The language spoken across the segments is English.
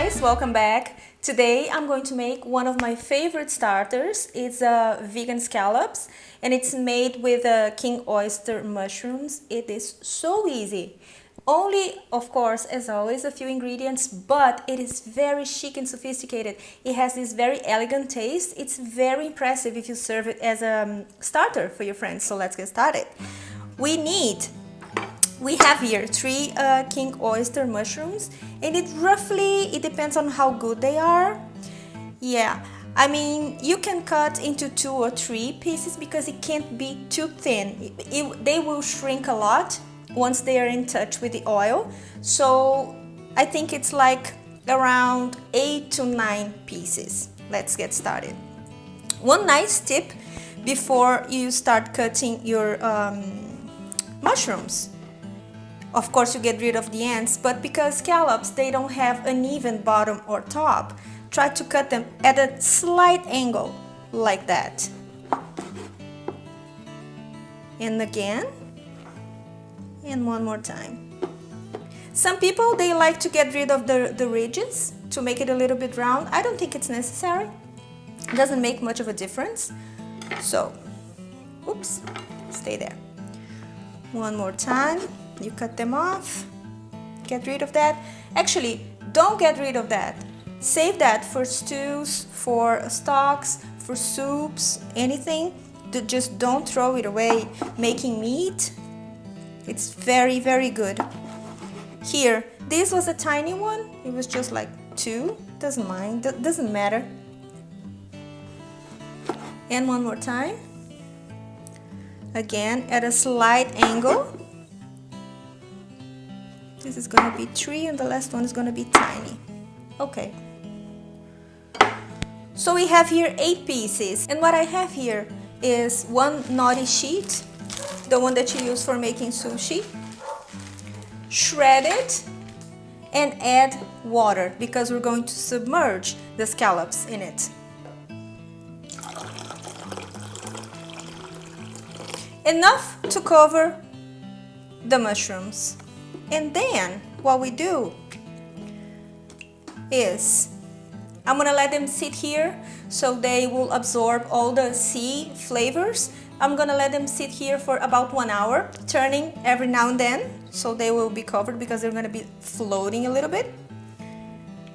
guys, welcome back. Today I'm going to make one of my favorite starters. It's vegan scallops and it's made with king oyster mushrooms. It is so easy. Only, of course, as always, a few ingredients, but it is very chic and sophisticated. It has this very elegant taste. It's very impressive if you serve it as a starter for your friends. So let's get started. We have here 3 king oyster mushrooms, and it depends on how good they are. Yeah, I mean, you can cut into 2 or 3 pieces because it can't be too thin. They will shrink a lot once they are in touch with the oil. So I think it's like around 8 to 9 pieces. Let's get started. One nice tip before you start cutting your mushrooms. Of course, you get rid of the ends, but because scallops, they don't have an even bottom or top, try to cut them at a slight angle, like that. And again, and one more time. Some people, they like to get rid of the ridges to make it a little bit round. I don't think it's necessary. It doesn't make much of a difference. So, oops, stay there. One more time. You cut them off, get rid of that. Actually, don't get rid of that. Save that for stews, for stocks, for soups, anything. Just don't throw it away. Making meat, it's very, very good. Here, this was a tiny one. It was just like 2, doesn't matter. And one more time. Again, at a slight angle. This is gonna be 3 and the last one is gonna be tiny. Okay. So we have here 8 pieces, and what I have here is 1 nori sheet, the one that you use for making sushi. Shred it and add water because we're going to submerge the scallops in it. Enough to cover the mushrooms. And then what we do is I'm gonna let them sit here so they will absorb all the sea flavors. I'm gonna let them sit here for about 1 hour, turning every now and then so they will be covered because they're gonna be floating a little bit.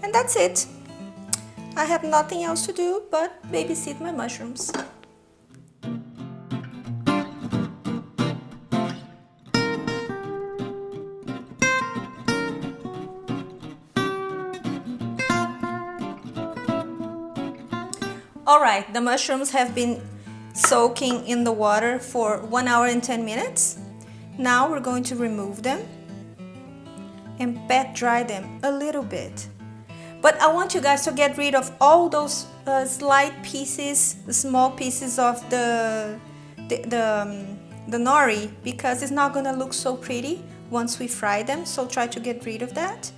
And that's it. I have nothing else to do but babysit my mushrooms. Alright, the mushrooms have been soaking in the water for 1 hour and 10 minutes. Now we're going to remove them and pat dry them a little bit. But I want you guys to get rid of all those slight pieces, the small pieces of the nori, because it's not going to look so pretty once we fry them. So try to get rid of that.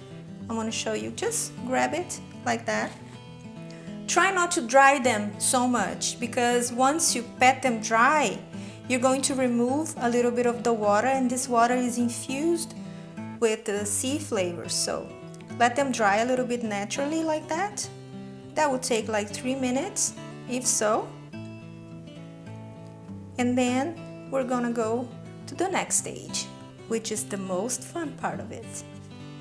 I'm going to show you. Just grab it like that. Try not to dry them so much because once you pat them dry, you're going to remove a little bit of the water, and this water is infused with the sea flavors. So let them dry a little bit naturally like that. That would take like 3 minutes, if so. And then we're gonna go to the next stage, which is the most fun part of it.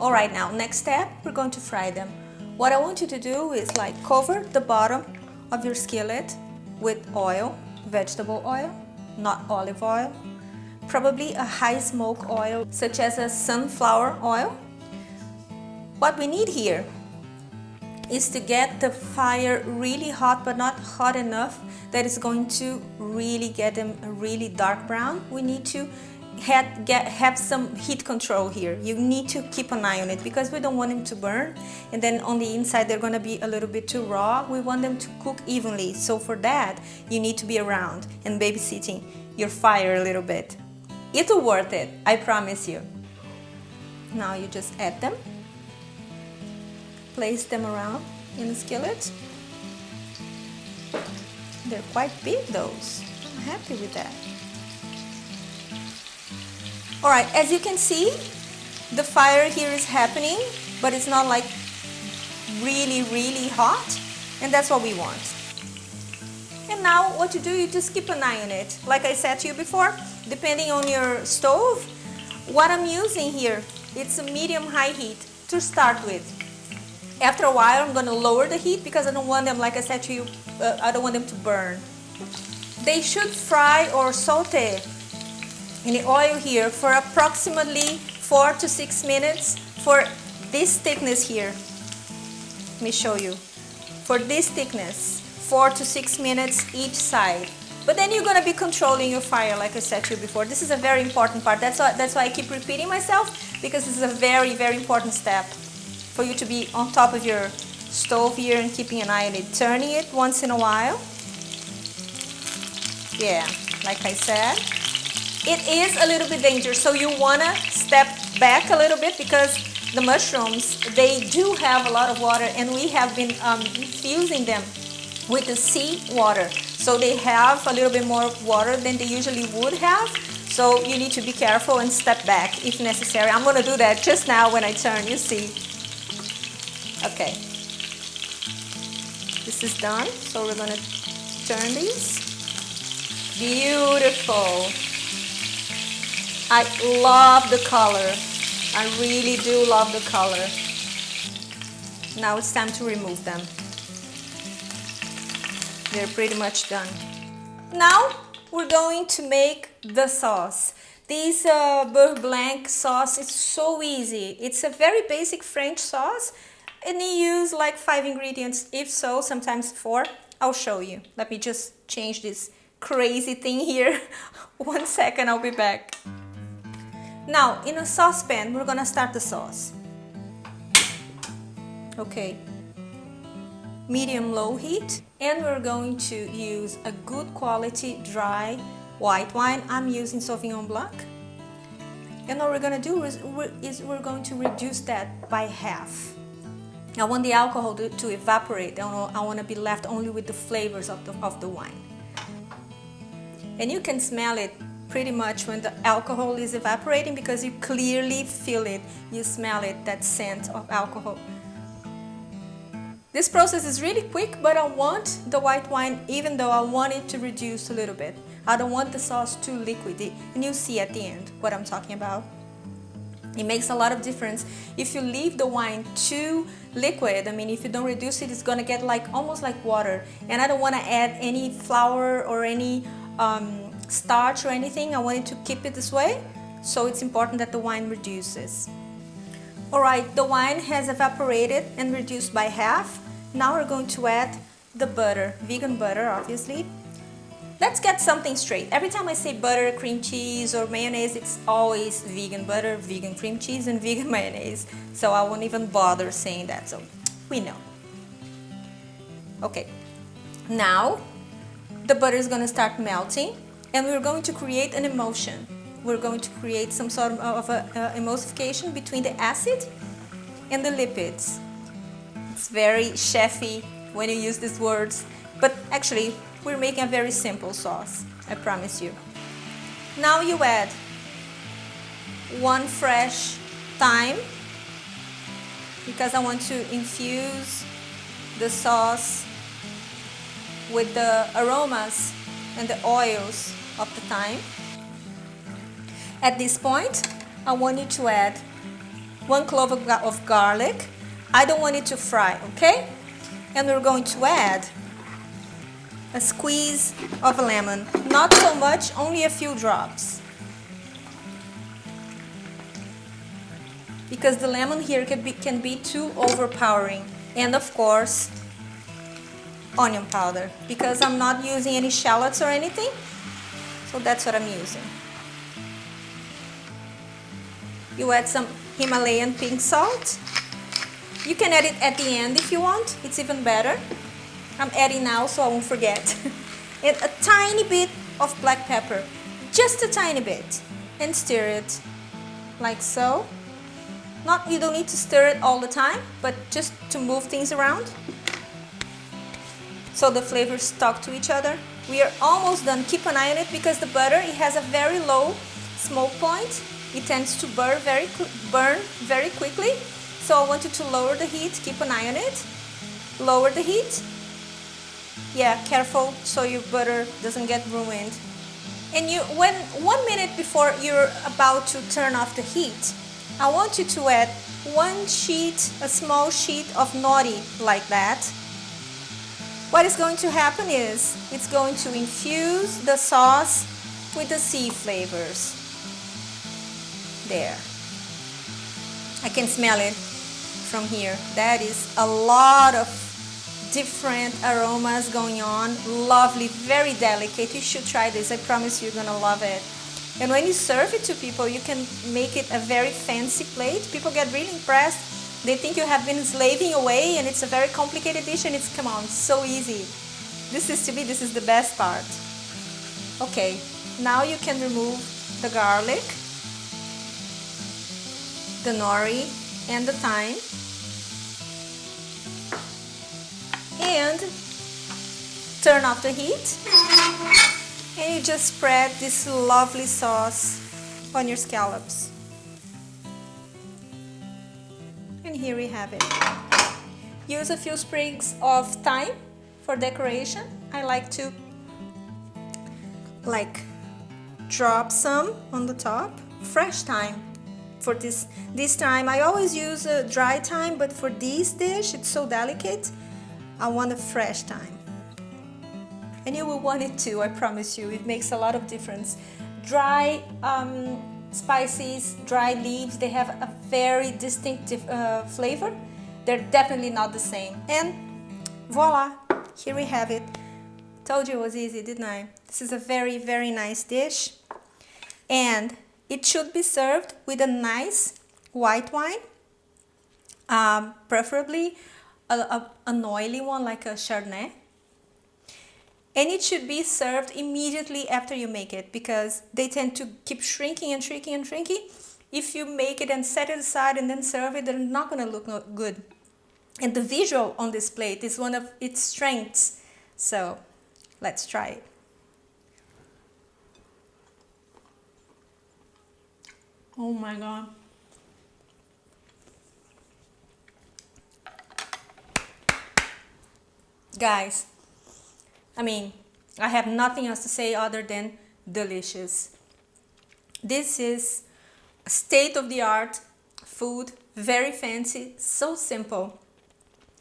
All right, now next step, we're going to fry them. What I want you to do is like cover the bottom of your skillet with oil, vegetable oil, not olive oil, probably a high smoke oil such as a sunflower oil. What we need here is to get the fire really hot, but not hot enough that it's going to really get them a really dark brown. We need to have some heat control here. You need to keep an eye on it because we don't want them to burn, and then on the inside they're going to be a little bit too raw. We want them to cook evenly, so for that you need to be around and babysitting your fire a little bit. It's worth it, I promise you. Now you just add them, place them around in the skillet. They're quite big, those. I'm happy with that. Alright, as you can see, the fire here is happening, but it's not like really, really hot, and that's what we want. And now what you do, you just keep an eye on it. Like I said to you before, depending on your stove, what I'm using here, it's a medium-high heat to start with. After a while, I'm going to lower the heat because I don't want them, like I said to you, I don't want them to burn. They should fry or saute in the oil here for approximately 4 to 6 minutes for this thickness here. Let me show you. For this thickness, 4 to 6 minutes each side. But then you're going to be controlling your fire, like I said to you before. This is a very important part. That's why I keep repeating myself, because this is a very, very important step for you to be on top of your stove here and keeping an eye on it. Turning it once in a while. Yeah, like I said. It is a little bit dangerous, so you want to step back a little bit because the mushrooms, they do have a lot of water, and we have been infusing them with the sea water. So they have a little bit more water than they usually would have. So you need to be careful and step back if necessary. I'm going to do that just now when I turn, you see. Okay. This is done. So we're going to turn these. Beautiful. I love the color. I really do love the color. Now it's time to remove them. They're pretty much done. Now we're going to make the sauce. This beurre blanc sauce is so easy. It's a very basic French sauce, and you use like 5 ingredients, if so, sometimes 4. I'll show you. Let me just change this crazy thing here. 1 second, I'll be back. Now, in a saucepan, we're gonna start the sauce. Okay. Medium-low heat, and we're going to use a good quality dry white wine. I'm using Sauvignon Blanc. And what we're gonna do is we're going to reduce that by half. I want the alcohol to evaporate. I want to be left only with the flavors of the wine. And you can smell it pretty much when the alcohol is evaporating, because you clearly feel it. You smell it, that scent of alcohol. This process is really quick, but I want the white wine, even though I want it to reduce a little bit. I don't want the sauce too liquidy, and you'll see at the end what I'm talking about. It makes a lot of difference. If you leave the wine too liquid, I mean, if you don't reduce it, it's gonna get like almost like water. And I don't wanna add any flour or any starch or anything. I wanted to keep it this way, so it's important that the wine reduces. Alright, the wine has evaporated and reduced by half. Now we're going to add the butter, vegan butter obviously. Let's get something straight. Every time I say butter, cream cheese or mayonnaise, it's always vegan butter, vegan cream cheese and vegan mayonnaise. So I won't even bother saying that, so we know. Okay, now the butter is going to start melting, and we're going to create an emulsion. We're going to create some sort of emulsification between the acid and the lipids. It's very chefy when you use these words, but actually we're making a very simple sauce, I promise you. Now you add 1 fresh thyme, because I want to infuse the sauce with the aromas and the oils of the thyme. At this point, I want you to add 1 clove of garlic. I don't want it to fry, okay? And we're going to add a squeeze of a lemon. Not so much, only a few drops. Because the lemon here can be too overpowering. And of course, onion powder. Because I'm not using any shallots or anything, so that's what I'm using. You add some Himalayan pink salt. You can add it at the end if you want, it's even better. I'm adding now so I won't forget. And a tiny bit of black pepper, just a tiny bit. And stir it like so. You don't need to stir it all the time, but just to move things around so the flavors talk to each other. We are almost done. Keep an eye on it because the butter, it has a very low smoke point. It tends to burn very quickly. So I want you to lower the heat, keep an eye on it. lower the heat. Yeah, careful so your butter doesn't get ruined. And when 1 minute before you're about to turn off the heat, I want you to add a small sheet of nori like that. What is going to happen is it's going to infuse the sauce with the sea flavors. There. I can smell it from here. That is a lot of different aromas going on. Lovely, very delicate. You should try this. I promise you're gonna love it. And when you serve it to people, you can make it a very fancy plate. People get really impressed. They think you have been slaving away and it's a very complicated dish, and come on, so easy. This is the best part. Okay, now you can remove the garlic, the nori, and the thyme. And turn off the heat. And you just spread this lovely sauce on your scallops. And here we have it. Use a few sprigs of thyme for decoration. I like to drop some on the top. Fresh thyme. For this thyme, I always use a dry thyme, but for this dish, it's so delicate, I want a fresh thyme. And you will want it too, I promise you. It makes a lot of difference. Dry spices, dry leaves, they have a very distinctive flavor. They're definitely not the same. And voila, here we have it. Told you it was easy, didn't I? This is a very, very nice dish. And it should be served with a nice white wine, preferably an oily one like a Chardonnay. And it should be served immediately after you make it, because they tend to keep shrinking and shrinking and shrinking. If you make it and set it aside and then serve it, they're not going to look good. And the visual on this plate is one of its strengths. So let's try it. Oh my God. Guys, I have nothing else to say other than delicious. This is state-of-the-art food, very fancy, so simple.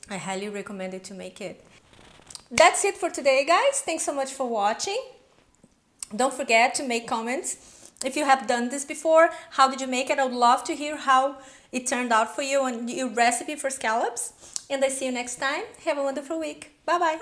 I highly recommend it to make it. That's it for today, guys. Thanks so much for watching. Don't forget to make comments if you have done this before. How did you make it? I would love to hear how it turned out for you and your recipe for scallops. And I see you next time. Have a wonderful week. Bye-bye.